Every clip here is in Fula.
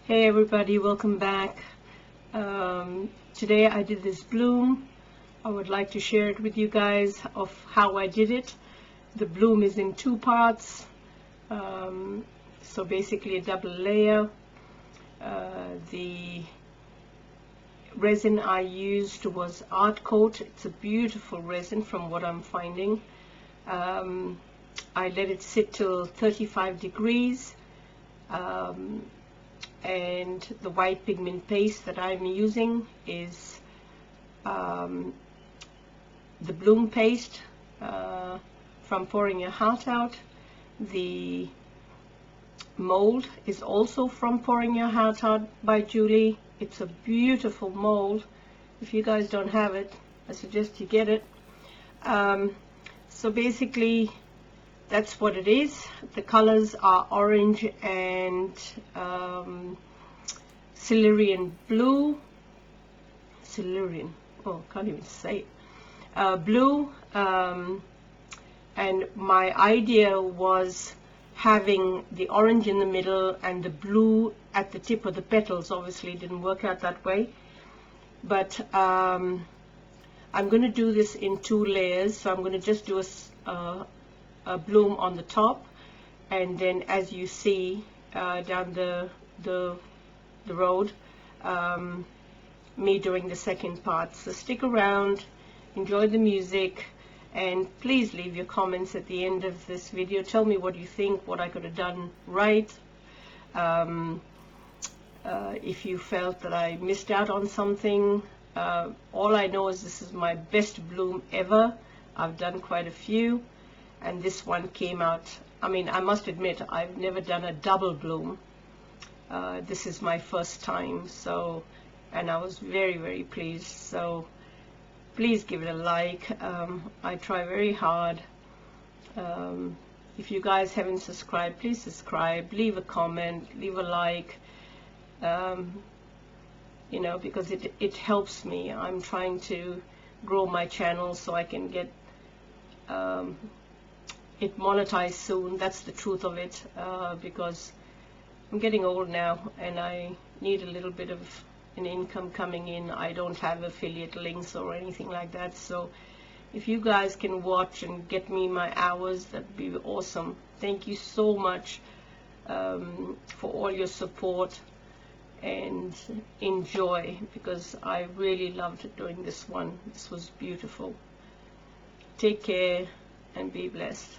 Hey everybody, welcome back. Today I did this bloom. I would like to share it with you guys of how I did it. The bloom is in two parts, so basically a double layer. The resin I used was Art Coat. It's a beautiful resin from what I'm finding. I let it sit till 35 degrees. And the white pigment paste that I'm using is the bloom paste from Pouring Your Heart Out. The mold is also from Pouring Your Heart Out by Julie. It's a beautiful mold. If you guys don't have it, I suggest you get it. So basically that's what it is. The colors are orange and Cerulean blue. Cerulean. Oh, can't even say it. Blue. And my idea was having the orange in the middle and the blue at the tip of the petals. Obviously, it didn't work out that way. But I'm going to do this in two layers. So I'm going to just do a bloom on the top, and then as you see down the road, me doing the second part. So stick around, enjoy the music, and please leave your comments at the end of this video. Tell me what you think, what I could have done right, if you felt that I missed out on something. All I know is this is my best bloom ever. I've done quite a few, and this one came out. I mean, I must admit, I've never done a double bloom. This is my first time, so, and I was very, very pleased. So please give it a like. I try very hard. If you guys haven't subscribed, please subscribe, leave a comment, leave a like, you know, because it helps me. I'm trying to grow my channel so I can get it monetized soon. That's the truth of it, because I'm getting old now and I need a little bit of an income coming in. I don't have affiliate links or anything like that, so if you guys can watch and get me my hours, that'd be awesome. Thank you so much for all your support, and enjoy, because I really loved doing this one. This was beautiful. Take care and be blessed.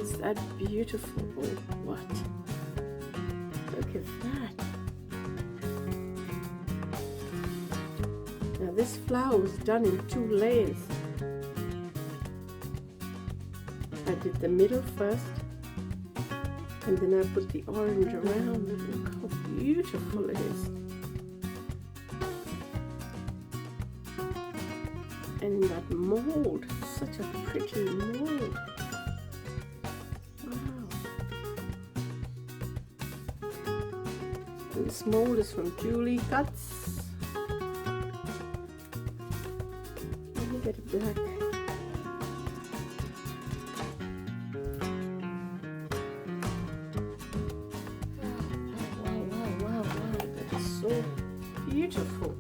Is that beautiful? Oh, what? Look at that. Now this flower was done in 2 layers. I did the middle first, and then I put the orange around. Look how beautiful it is. And in that mold, such a pretty mold. Wow. And this mold is from Julie Cuts. Let me get it black. Wow, that is so beautiful.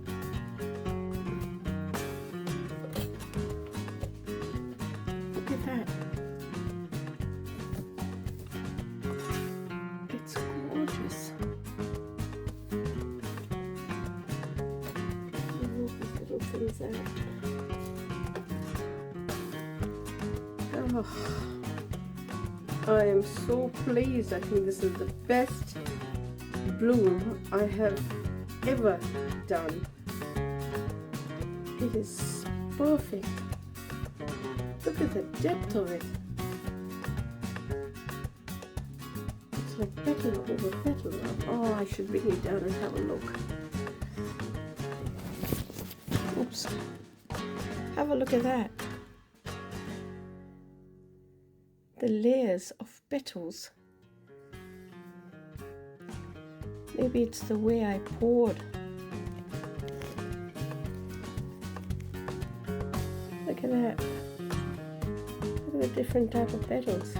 Look at that. It's gorgeous. Move these little things out. Oh, I am so pleased. I think this is the best bloom I have ever done. It is perfect. Look at the depth of it. It's like petal over petal. Oh, I should bring it down and have a look. Oops. Have a look at that. The layers of petals. Maybe it's the way I poured. Look at that. Look at the different type of petals.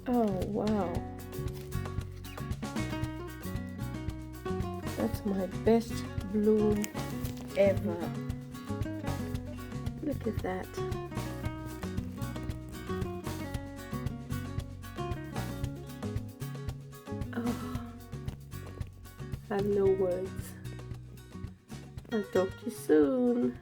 Oh wow. That's my best bloom ever. Look at that. Oh, I have no words. I'll talk to you soon.